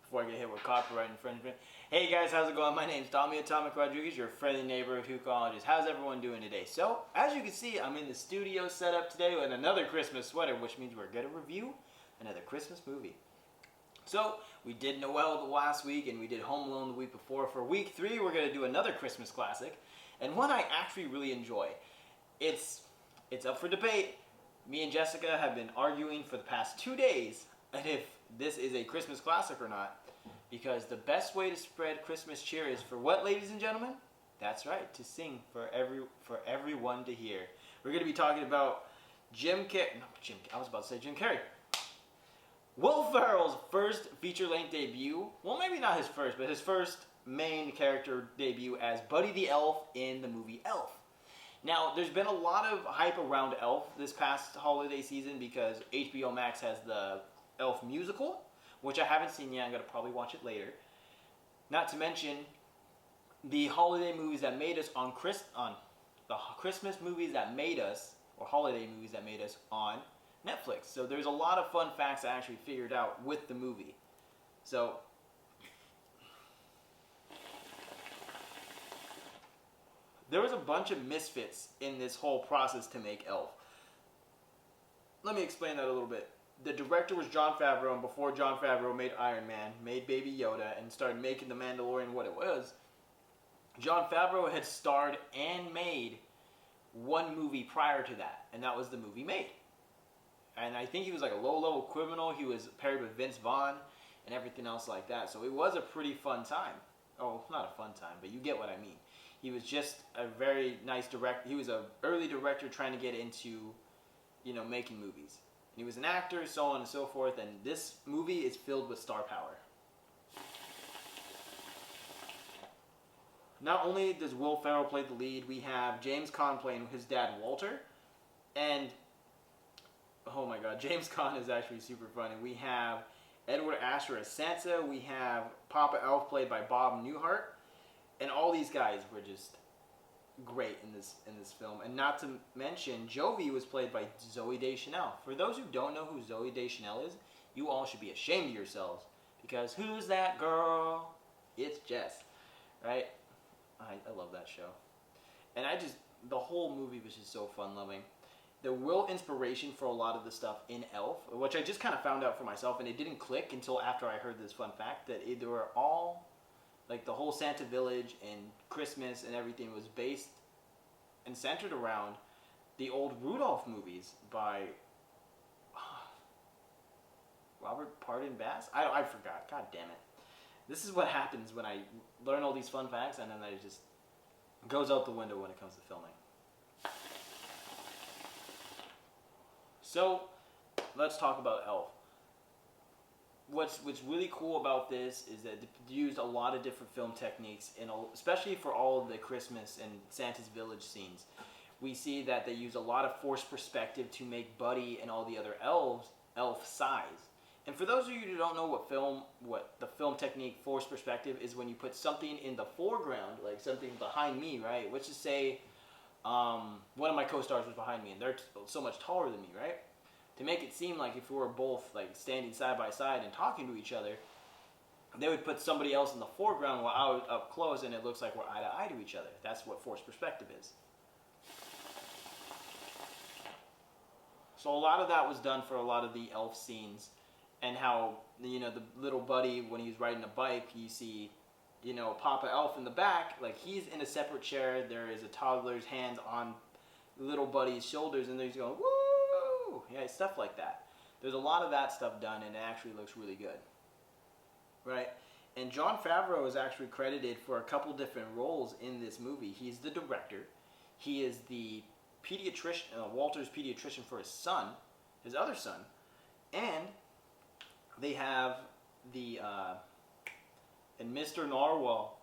before I get hit with copyright infringement. Hey guys, how's it going? My name's Tommy Atomic Rodriguez, your friendly neighborhood Hookologist. How's everyone doing today? So, as you can see, I'm in the studio setup today with another Christmas sweater, which means we're going to review another Christmas movie. So, we did Noel the last week and we did Home Alone the week before. For week 3, we're going to do another Christmas classic, and one I actually really enjoy. It's up for debate. Me and Jessica have been arguing for the past 2 days and if this is a Christmas classic or not, because the best way to spread Christmas cheer is for what, ladies and gentlemen? That's right, to sing for everyone to hear. We're going to be talking about Jim Carrey. Will Ferrell's first feature-length debut. Well, maybe not his first, but his first main character debut as Buddy the Elf in the movie Elf. Now, there's been a lot of hype around Elf this past holiday season because HBO Max has the Elf musical, which I haven't seen yet. I'm going to probably watch it later. Not to mention the holiday movies that made us on the Christmas movies that made us, or holiday movies that made us on Netflix. So there's a lot of fun facts I actually figured out with the movie. So there was a bunch of misfits in this whole process to make Elf. Let me explain that a little bit. The director was Jon Favreau, and before Jon Favreau made Iron Man, made Baby Yoda, and started making The Mandalorian what it was, Jon Favreau had starred and made one movie prior to that, and that was the movie Made. And I think he was like a low-level criminal. He was paired with Vince Vaughn and everything else like that. So it was a pretty fun time. Oh, not a fun time, but you get what I mean. He was just a very nice director. He was an early director trying to get into, making movies. And he was an actor, so on and so forth. And this movie is filled with star power. Not only does Will Ferrell play the lead, we have James Caan playing his dad, Walter. And, oh my god, James Caan is actually super funny. We have Edward Asher as Santa. We have Papa Elf played by Bob Newhart. And all these guys were just great in this film. And not to mention, Jovi was played by Zooey Deschanel. For those who don't know who Zooey Deschanel is, you all should be ashamed of yourselves. Because who's that girl? It's Jess. Right? I love that show. And the whole movie was just so fun-loving. The real inspiration for a lot of the stuff in Elf, which I just kind of found out for myself, and it didn't click until after I heard this fun fact, that they were all, like the whole Santa Village and Christmas and everything was based and centered around the old Rudolph movies by Robert Pardon Bass? I forgot. God damn it. This is what happens when I learn all these fun facts and then it just goes out the window when it comes to filming. So, let's talk about Elf. What's really cool about this is that they used a lot of different film techniques, especially for all of the Christmas and Santa's Village scenes. We see that they use a lot of forced perspective to make Buddy and all the other elves elf size. And for those of you who don't know what the film technique forced perspective is, when you put something in the foreground, like something behind me, right? Let's just say one of my co-stars was behind me and they're so much taller than me, right? To make it seem like if we were both like standing side by side and talking to each other, they would put somebody else in the foreground while I was up close and it looks like we're eye to eye to each other. That's what forced perspective is. So a lot of that was done for a lot of the elf scenes, and how, the little Buddy, when he's riding a bike, you see, Papa Elf in the back, like he's in a separate chair. There is a toddler's hands on little Buddy's shoulders and he's going, woo! Yeah, stuff like that. There's a lot of that stuff done and it actually looks really good. Right? And Jon Favreau is actually credited for a couple different roles in this movie. He's the director. He is the pediatrician, Walter's pediatrician for his son, his other son. And they have and Mr. Narwhal.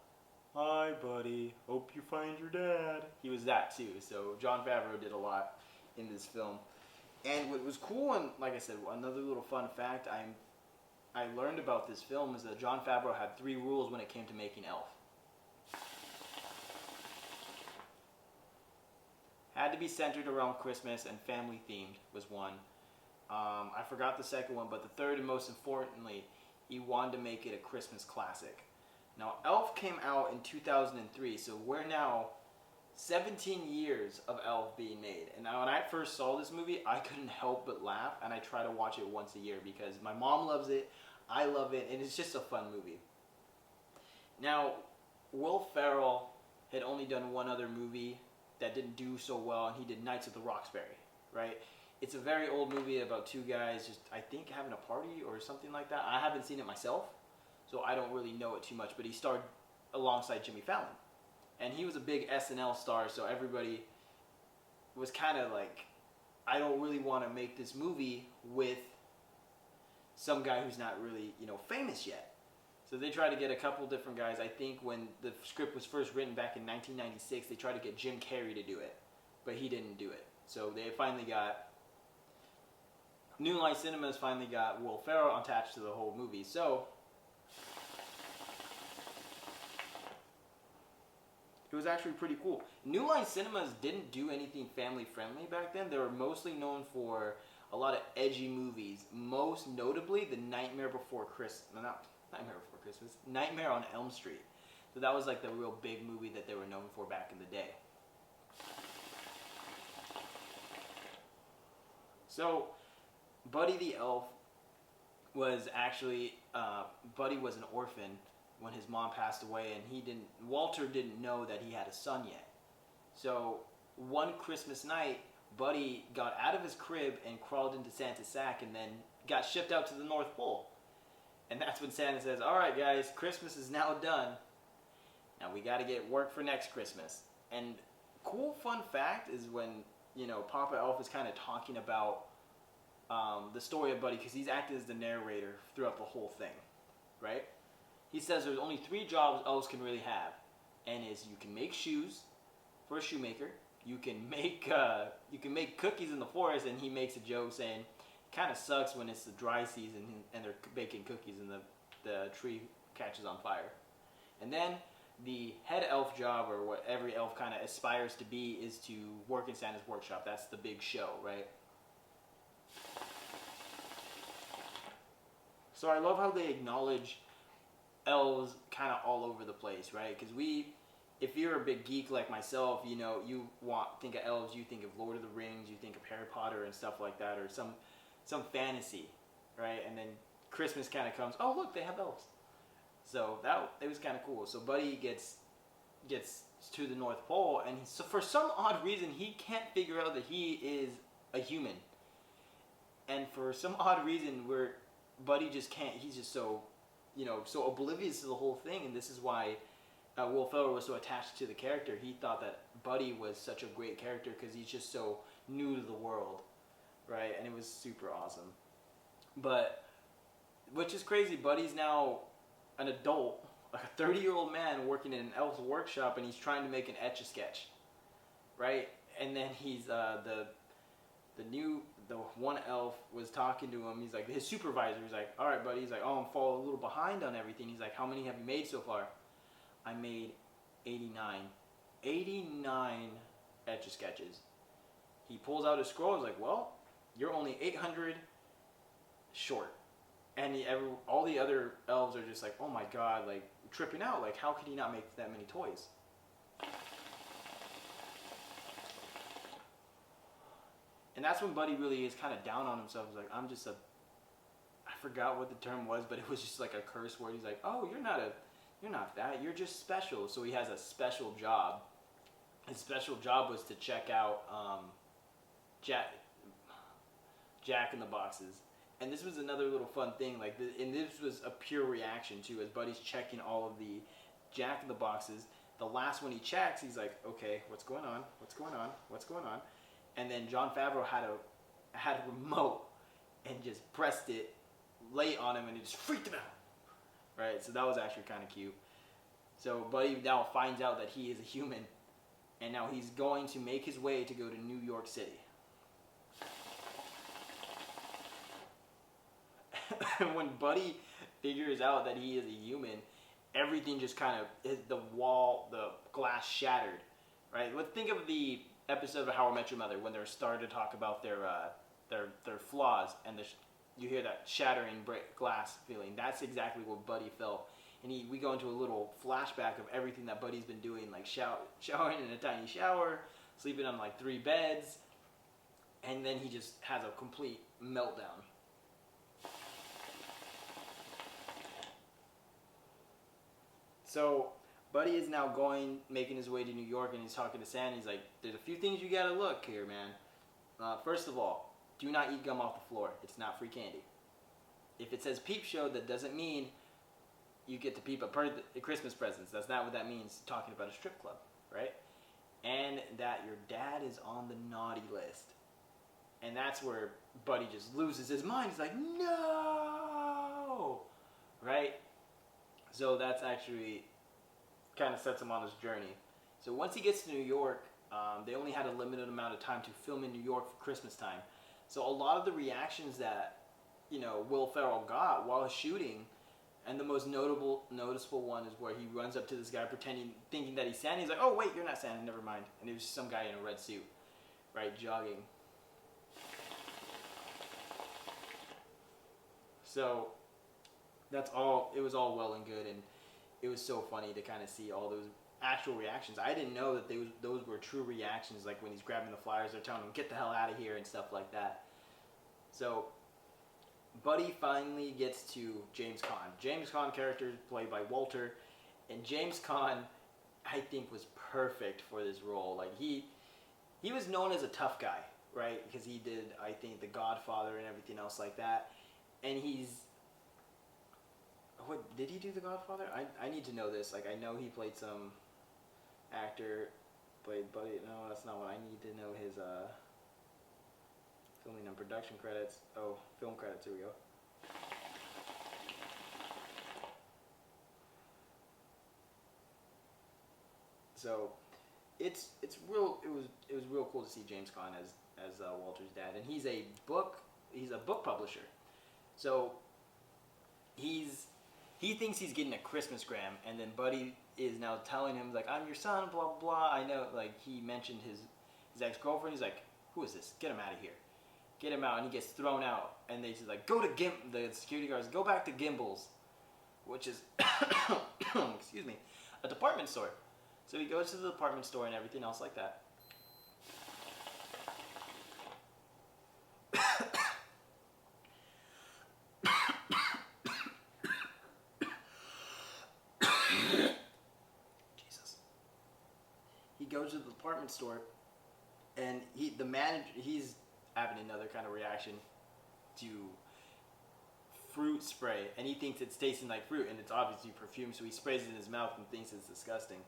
Hi, buddy. Hope you find your dad. He was that too. So Jon Favreau did a lot in this film. And what was cool, and like I said, another little fun fact I learned about this film is that Jon Favreau had 3 rules when it came to making Elf. Had to be centered around Christmas and family themed was one. I forgot the second one, but the third and most importantly, he wanted to make it a Christmas classic. Now, Elf came out in 2003, so we're now 17 years of Elf being made. And now when I first saw this movie, I couldn't help but laugh, and I try to watch it once a year because my mom loves it, I love it, and it's just a fun movie. Now, Will Ferrell had only done one other movie that didn't do so well, and he did Nights at the Roxbury, right? It's a very old movie about two guys just, I think, having a party or something like that. I haven't seen it myself, so I don't really know it too much, but he starred alongside Jimmy Fallon. And he was a big SNL star, so everybody was kind of like, I don't really want to make this movie with some guy who's not really, famous yet. So they tried to get a couple different guys. I think when the script was first written back in 1996, they tried to get Jim Carrey to do it, but he didn't do it. So they finally got, New Line Cinemas finally got Will Ferrell attached to the whole movie. So it was actually pretty cool. New Line Cinemas didn't do anything family friendly back then. They were mostly known for a lot of edgy movies, most notably the Nightmare Before Christmas. Not Nightmare Before Christmas, Nightmare on Elm Street. So that was like the real big movie that they were known for back in the day. So Buddy the Elf was actually, Buddy was an orphan when his mom passed away, and Walter didn't know that he had a son yet. So one Christmas night, Buddy got out of his crib and crawled into Santa's sack and then got shipped out to the North Pole. And that's when Santa says, all right, guys, Christmas is now done. Now we got to get work for next Christmas. And cool fun fact is when, Papa Elf is kind of talking about the story of Buddy, because he's acted as the narrator throughout the whole thing, right? He says there's only 3 jobs elves can really have, and is you can make shoes for a shoemaker, you can make cookies in the forest, and he makes a joke saying, kind of sucks when it's the dry season and they're baking cookies and the tree catches on fire. And then the head elf job, or what every elf kind of aspires to be, is to work in Santa's workshop. That's the big show, right? So I love how they acknowledge elves kind of all over the place, right? Because if you're a big geek like myself, you think of elves, you think of Lord of the Rings, you think of Harry Potter and stuff like that, or some fantasy, right? And then Christmas kind of comes, oh look, they have elves. So it was kind of cool. So Buddy gets to the North Pole, and so for some odd reason he can't figure out that he is a human. And for some odd reason where Buddy just can't, he's just so oblivious to the whole thing, and this is why Will Ferrell was so attached to the character. He thought that Buddy was such a great character because he's just so new to the world, right? And it was super awesome. But, which is crazy, Buddy's now an adult, like a 30-year-old man working in an elf's workshop, and he's trying to make an Etch-a-Sketch, right? And then he's, the one elf was talking to him. He's like, his supervisor, he's like, all right, buddy. He's like, oh, I'm falling a little behind on everything. He's like, how many have you made so far? I made 89. 89 Etch-a-Sketches. He pulls out his scroll. He's like, well, you're only 800 short. And all the other elves are just like, oh my god, like, tripping out. Like, how could he not make that many toys? And that's when Buddy really is kind of down on himself. He's like, I forgot what the term was, but it was just like a curse word. He's like, oh, you're not that, you're just special. So he has a special job. His special job was to check out Jack in the Boxes. And this was another little fun thing, and this was a pure reaction to, as Buddy's checking all of the Jack in the Boxes. The last one he checks, he's like, okay, what's going on? And then Jon Favreau had a remote and just pressed it late on him, and it just freaked him out. Right? So that was actually kind of cute. So Buddy now finds out that he is a human, and now he's going to make his way to go to New York City. When Buddy figures out that he is a human, everything just kind of, the glass shattered. Right? Let's think of the episode of How I Met Your Mother when they're starting to talk about their flaws, and you hear that shattering glass feeling. That's exactly what Buddy felt. And we go into a little flashback of everything that Buddy's been doing, like showering in a tiny shower, sleeping on like 3 beds, and then he just has a complete meltdown. So Buddy is now making his way to New York, and he's talking to Santa. He's like, "There's a few things you gotta look here, man. First of all, do not eat gum off the floor. It's not free candy. If it says peep show, that doesn't mean you get to peep a Christmas presents. That's not what that means, talking about a strip club, right? And that your dad is on the naughty list." And that's where Buddy just loses his mind. He's like, "No!" Right? So that's actually kind of sets him on his journey. So once he gets to New York, they only had a limited amount of time to film in New York for Christmas time. So a lot of the reactions that, Will Ferrell got while shooting, and the most noticeable one is where he runs up to this guy thinking that he's Santa. He's like, "Oh wait, you're not Santa, never mind." And it was some guy in a red suit, right, jogging. So that's all. It was all well and good, and it was so funny to kind of see all those actual reactions. I didn't know that those were true reactions, like when he's grabbing the flyers, they're telling him, "Get the hell out of here," and stuff like that. So Buddy finally gets to James Caan. James Caan character is played by Walter, and James Caan, I think, was perfect for this role. Like he was known as a tough guy, right? Because he did, I think, The Godfather and everything else like that. And what did he do? The Godfather? I need to know this. Like, I know he played some actor, played Buddy. No, that's not what I need to know. His filming and production credits. Oh, film credits. Here we go. So it's real. It was real cool to see James Caan as Walter's dad, and he's a book publisher. So he thinks he's getting a Christmasgram, and then Buddy is now telling him, like, "I'm your son, blah blah blah." I know, like, he mentioned his ex-girlfriend. He's like, "Who is this? Get him out of here. Get him out." And he gets thrown out, and they say, like, the security guards, "Go back to Gimbel's," which is excuse me, a department store. So he goes to the department store and everything else like that. Jesus. He goes to the department store, and the manager, he's having another kind of reaction to fruit spray, and he thinks it's tasting like fruit, and it's obviously perfume, so he sprays it in his mouth and thinks it's disgusting.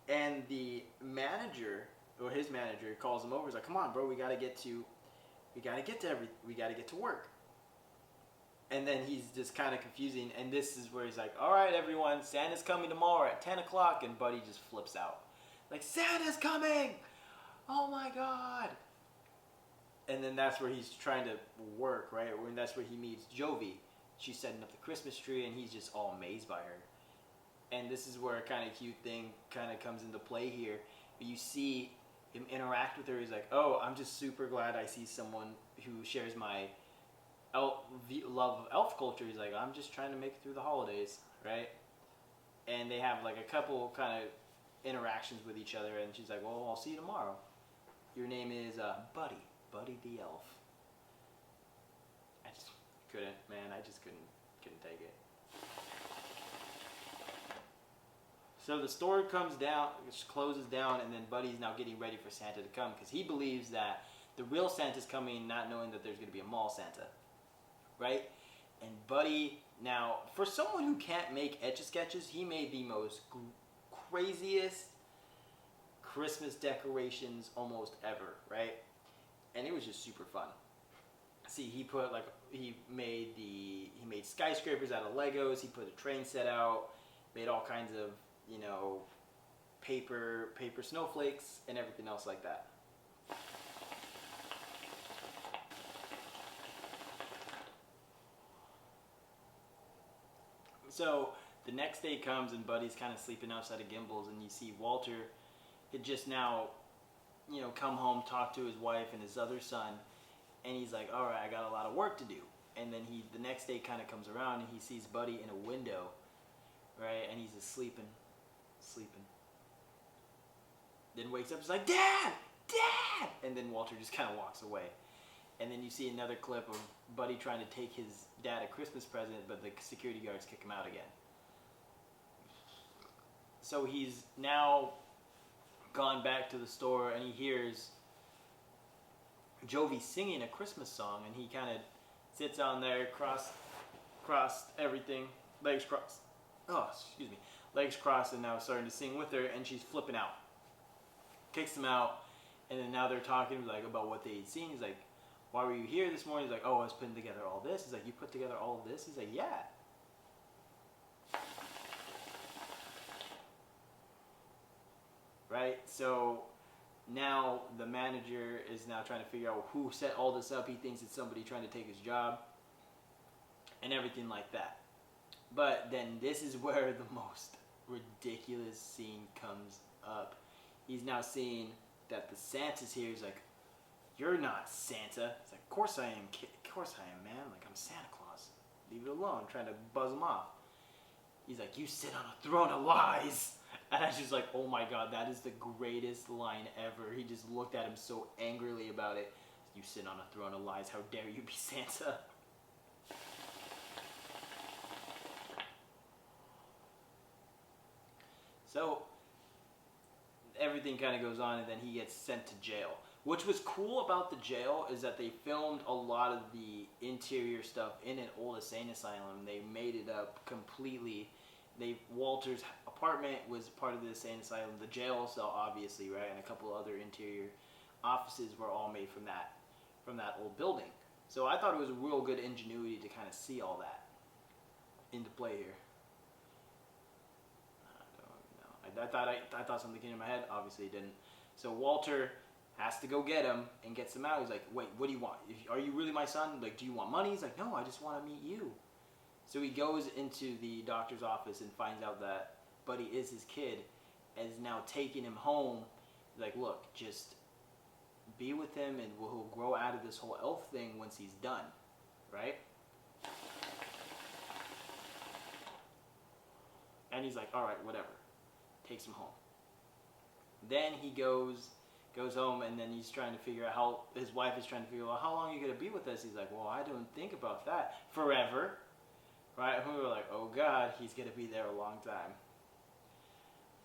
And the manager, or his manager, calls him over. He's like, "Come on, bro, we gotta get to work." And then he's just kind of confusing, and this is where he's like, "All right, everyone, Santa's coming tomorrow at 10 o'clock, and Buddy just flips out. Like, "Santa's coming! Oh my God!" And then that's where he's trying to work, right? And that's where he meets Jovi. She's setting up the Christmas tree, and he's just all amazed by her. And this is where a kind of cute thing kind of comes into play here. But you see him interact with her. He's like, "Oh, I'm just super glad I see someone who shares my love of elf culture." He's like, "I'm just trying to make it through the holidays," right? And they have like a couple kind of interactions with each other. And she's like, "Well, I'll see you tomorrow. Your name is Buddy the Elf." I just couldn't take it. So the store closes down, and then Buddy's now getting ready for Santa to come, because he believes that the real Santa's coming, not knowing that there's going to be a mall Santa, right? And Buddy, now, for someone who can't make Etch-a-Sketches, he made the most craziest Christmas decorations almost ever, right? And it was just super fun. See, he made skyscrapers out of Legos. He put a train set out, made all kinds of, paper snowflakes and everything else like that. So the next day comes, and Buddy's kind of sleeping outside of Gimbel's, and you see Walter had just now, come home, talk to his wife and his other son, and he's like, all right, I got a lot of work to do. And then the next day kind of comes around and he sees Buddy in a window, right? And he's just sleeping. Then wakes up, he's like, Dad! Dad! And then Walter just kind of walks away. And then you see another clip of Buddy trying to take his dad a Christmas present, but the security guards kick him out again. So he's now gone back to the store and he hears Jovi singing a Christmas song, and he kind of sits on there, crossed everything, legs crossed. Legs crossed, and now starting to sing with her, and she's flipping out. Kicks him out, and then now they're talking like about what they had seen. He's like, "Why were you here this morning?" He's like, "Oh, I was putting together all this." He's like, "You put together all of this?" He's like, "Yeah." Right? So now the manager is now trying to figure out who set all this up. He thinks it's somebody trying to take his job and everything like that. But then this is where the most ridiculous scene comes up. He's now seeing that the Santa's here. He's like, "You're not Santa." It's like, "Of course I am, kid. Of course I am, man. Like, I'm Santa Claus. Leave it alone." I'm trying to buzz him off. He's like, "You sit on a throne of lies." And I was just like, oh my God, that is the greatest line ever. He just looked at him so angrily about it. "You sit on a throne of lies. How dare you be Santa?" So everything kind of goes on, and then he gets sent to jail. Which was cool about the jail is that they filmed a lot of the interior stuff in an old insane asylum. They made it up completely. Walter's apartment was part of the insane asylum. The jail cell, obviously, right, and a couple other interior offices were all made from that old building. So I thought it was a real good ingenuity to kind of see all that into play here. I thought something came in my head. Obviously, it didn't. So Walter has to go get him and gets him out. He's like, "Wait, what do you want? Are you really my son? Like, do you want money?" He's like, "No, I just want to meet you." So he goes into the doctor's office and finds out that Buddy is his kid and is now taking him home. He's like, "Look, just be with him and he'll grow out of this whole elf thing once he's done." Right? And he's like, "All right, whatever." Takes him home. Then he goes home, and then he's trying to figure out how his wife is trying to figure out how long are you going to be with us. He's like, "Well, I don't think about that. Forever." Right? And we were like, oh God, he's going to be there a long time.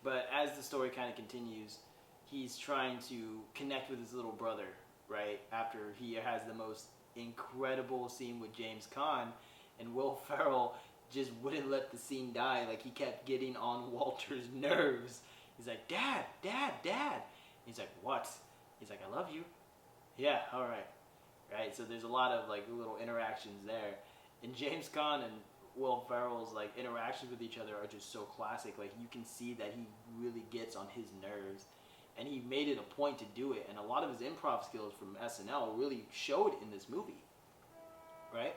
But as the story kind of continues, he's trying to connect with his little brother, right? After he has the most incredible scene with James Caan, and Will Ferrell just wouldn't let the scene die. Like, he kept getting on Walter's nerves. He's like, "Dad, Dad, Dad." He's like, "What?" He's like, "I love you." "Yeah, all right." Right? So there's a lot of like little interactions there. And James Caan and Will Ferrell's like interactions with each other are just so classic. Like, you can see that he really gets on his nerves, and he made it a point to do it. And a lot of his improv skills from SNL really showed in this movie, right?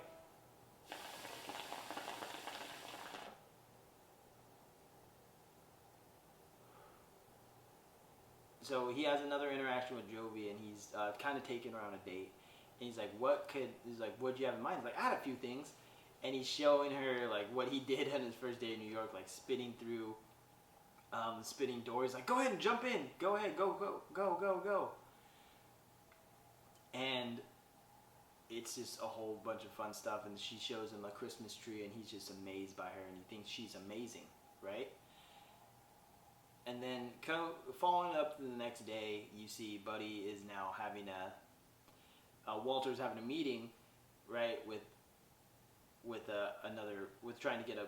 So he has another interaction with Jovi, and he's kind of taking her on a date. And he's like, "What'd you have in mind?" He's like, "I had a few things." And he's showing her like what he did on his first day in New York, like spinning through the spinning doors. Like, "Go ahead and jump in. Go ahead, go." And it's just a whole bunch of fun stuff. And she shows him a Christmas tree, and he's just amazed by her, and he thinks she's amazing, right? And then following up to the next day, you see Buddy is now having Walter's having a meeting, right, with trying to get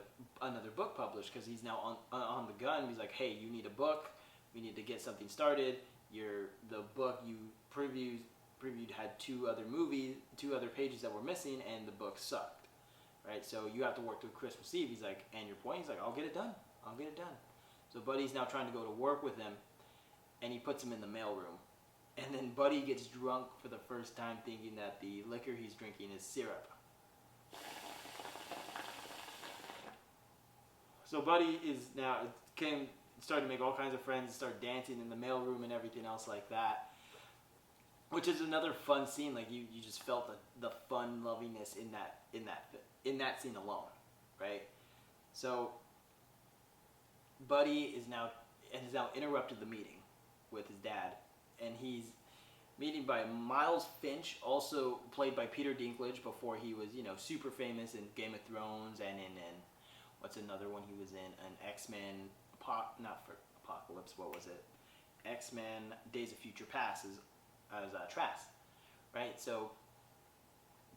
another book published, because he's now on the gun. He's like, "Hey, you need a book. We need to get something started. The book you previewed had two other pages that were missing, and the book sucked, right? So you have to work through Christmas Eve." He's like, "And your point?" He's like, "I'll get it done. So Buddy's now trying to go to work with him, and he puts him in the mailroom. And then Buddy gets drunk for the first time, thinking that the liquor he's drinking is syrup. So Buddy is now starting to make all kinds of friends, start dancing in the mailroom and everything else like that. which is another fun scene. Like you just felt the fun lovingness in that scene alone, right? So Buddy has now interrupted the meeting with his dad, and he's meeting by Miles Finch, also played by Peter Dinklage before he was super famous in Game of Thrones and in what's another one he was in, an X-Men not for Apocalypse, what was it? X-Men Days of Future Past as Trask, right? So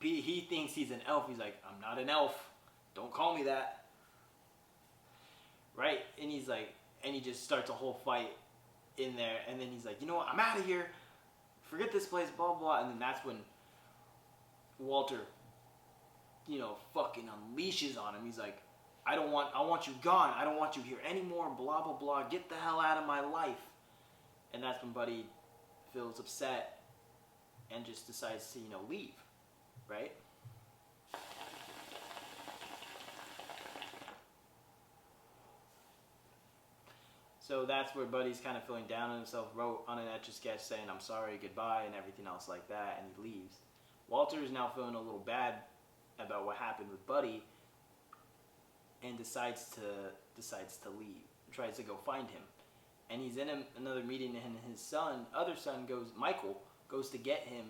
he thinks he's an elf. He's like, I'm not an elf. Don't call me that. Right? And he's like, and he just starts a whole fight in there. And then he's like, you know what? I'm out of here. Forget this place, blah, blah. And then that's when Walter, fucking unleashes on him. He's like, I want you gone. I don't want you here anymore, blah, blah, blah. Get the hell out of my life. And that's when Buddy feels upset and just decides to, leave, right? So that's where Buddy's kind of feeling down on himself, wrote on an Etch-a-Sketch saying, I'm sorry, goodbye, and everything else like that, and he leaves. Walter is now feeling a little bad about what happened with Buddy and decides to leave, tries to go find him. And he's in another meeting, and his other son Michael goes to get him,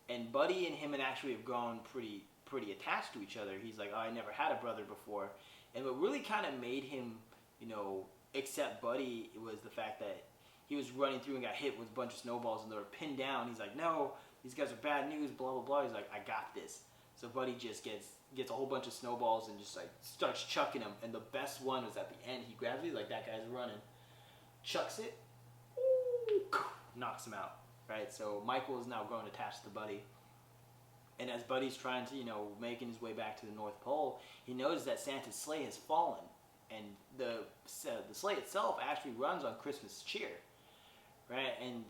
and Buddy and him actually have grown pretty attached to each other. He's like, oh, I never had a brother before. And what really kind of made him, accept Buddy was the fact that he was running through and got hit with a bunch of snowballs, and they were pinned down. He's like, no, these guys are bad news, blah, blah, blah. He's like, I got this. So Buddy just gets a whole bunch of snowballs and just like starts chucking them. And the best one was at the end. He grabs it, like that guy's running, chucks it, knocks him out, right? So Michael is now growing attached to Buddy. And as Buddy's trying to, making his way back to the North Pole, he notices that Santa's sleigh has fallen. And the sleigh itself actually runs on Christmas cheer, right? And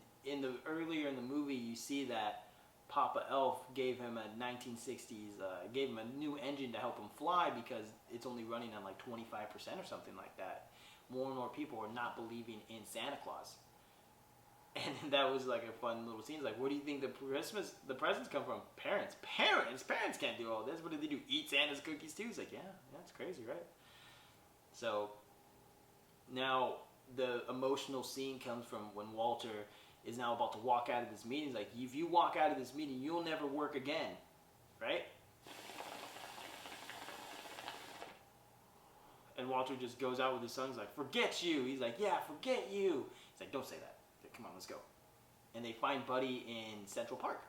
earlier in the movie, you see that Papa Elf gave him a 1960s, gave him a new engine to help him fly because it's only running on like 25% or something like that. More and more people are not believing in Santa Claus. And that was like a fun little scene. It's like, where do you think the presents come from? Parents can't do all this. What do they do? Eat Santa's cookies too? It's like, yeah, that's crazy, right? So now the emotional scene comes from when Walter is now about to walk out of this meeting. He's like, if you walk out of this meeting, you'll never work again, right? And Walter just goes out with his son. He's like, forget you. He's like, yeah, forget you. He's like, don't say that. Like, come on, let's go. And they find Buddy in Central Park,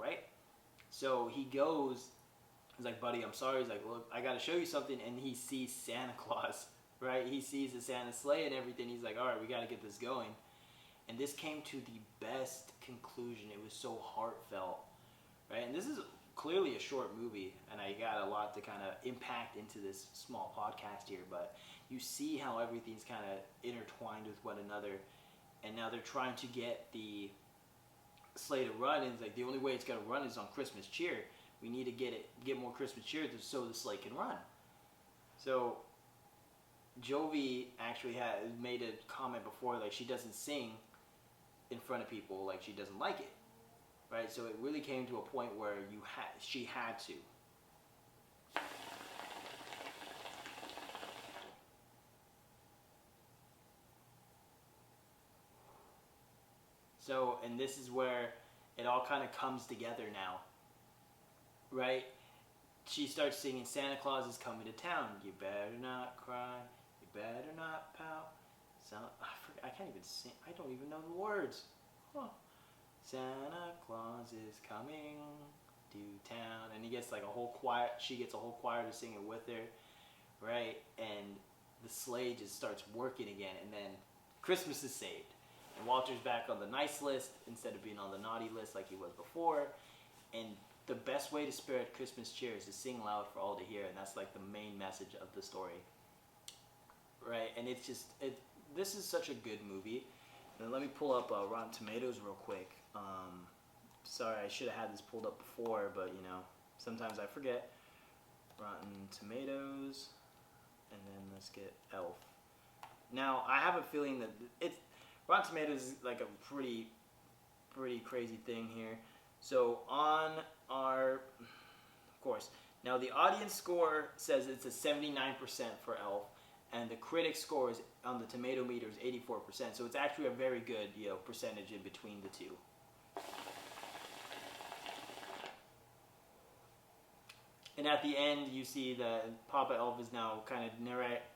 right? So he goes. He's like, Buddy, I'm sorry. He's like, look, I got to show you something. And he sees Santa Claus, right? He sees the Santa sleigh and everything. He's like, all right, we got to get this going. And this came to the best conclusion. It was so heartfelt, right? And this is clearly a short movie, and I got a lot to kind of impact into this small podcast here. But you see how everything's kind of intertwined with one another. And now they're trying to get the sleigh to run. And it's like, the only way it's going to run is on Christmas cheer. We need to get more Christmas cheer so the sleigh can run. So Jovi actually had made a comment before, like she doesn't sing in front of people, like she doesn't like it, right? So it really came to a point where she had to. So, and this is where it all kind of comes together now. Right? She starts singing, Santa Claus is coming to town. You better not cry. You better not pout. I can't even sing. I don't even know the words. Huh. Santa Claus is coming to town. And he gets like a whole choir. She gets a whole choir to sing it with her. Right? And the sleigh just starts working again. And then Christmas is saved. And Walter's back on the nice list instead of being on the naughty list like he was before. And the best way to spread Christmas cheer is to sing loud for all to hear, and that's like the main message of the story, right? And it's just, this is such a good movie. Now let me pull up Rotten Tomatoes real quick. Sorry, I should have had this pulled up before, but sometimes I forget. Rotten Tomatoes, and then let's get Elf. Now I have a feeling that Rotten Tomatoes is like a pretty pretty crazy thing here. So on our, of course, now the audience score says it's a 79% for Elf, and the critic score is on the tomato meter is 84%. So it's actually a very good, percentage in between the two. And at the end, you see that Papa Elf is now kind of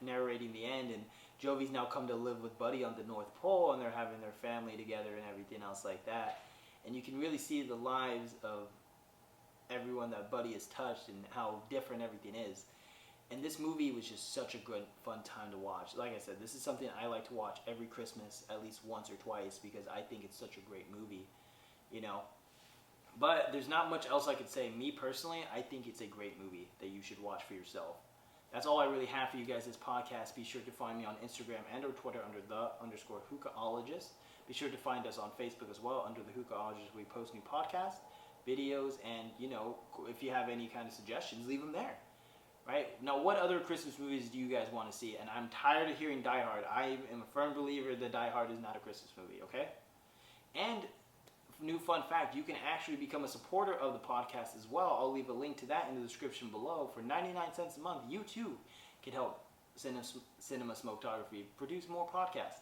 narrating the end, and Jovi's now come to live with Buddy on the North Pole, and they're having their family together and everything else like that. And you can really see the lives of everyone that Buddy has touched and how different everything is. And this movie was just such a good, fun time to watch. Like I said, this is something I like to watch every Christmas, at least once or twice, because I think it's such a great movie, But there's not much else I could say. Me personally, I think it's a great movie that you should watch for yourself. That's all I really have for you guys this podcast. Be sure to find me on Instagram and or Twitter under _hookahologists. Be sure to find us on Facebook as well under the Hookahologists. We post new podcasts, videos, and if you have any kind of suggestions, leave them there. Right? Now, what other Christmas movies do you guys want to see? And I'm tired of hearing Die Hard. I am a firm believer that Die Hard is not a Christmas movie, okay? And new fun fact, you can actually become a supporter of the podcast as well. I'll leave a link to that in the description below. For 99 cents a month, you too can help Cinema Smoketography produce more podcasts.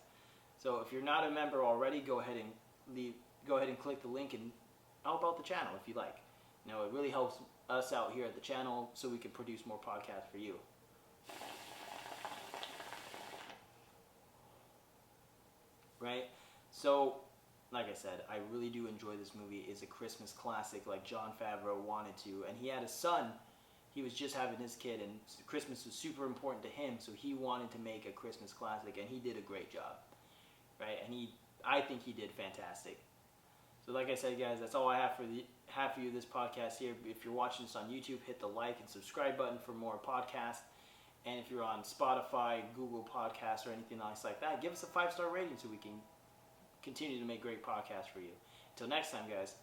So if you're not a member already, go ahead and click the link and help out the channel if you like. It really helps us out here at the channel so we can produce more podcasts for you. Right? So, like I said, I really do enjoy this movie. It's a Christmas classic like Jon Favreau wanted to. And he had a son. He was just having his kid, and Christmas was super important to him, so he wanted to make a Christmas classic, and he did a great job. Right? And I think he did fantastic. So like I said, guys, that's all I have for you this podcast here. If you're watching this on YouTube, hit the like and subscribe button for more podcasts. And if you're on Spotify, Google Podcasts, or anything else like that, give us a 5-star rating so we can continue to make great podcasts for you. Until next time, guys,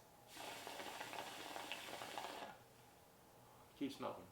keep smoking.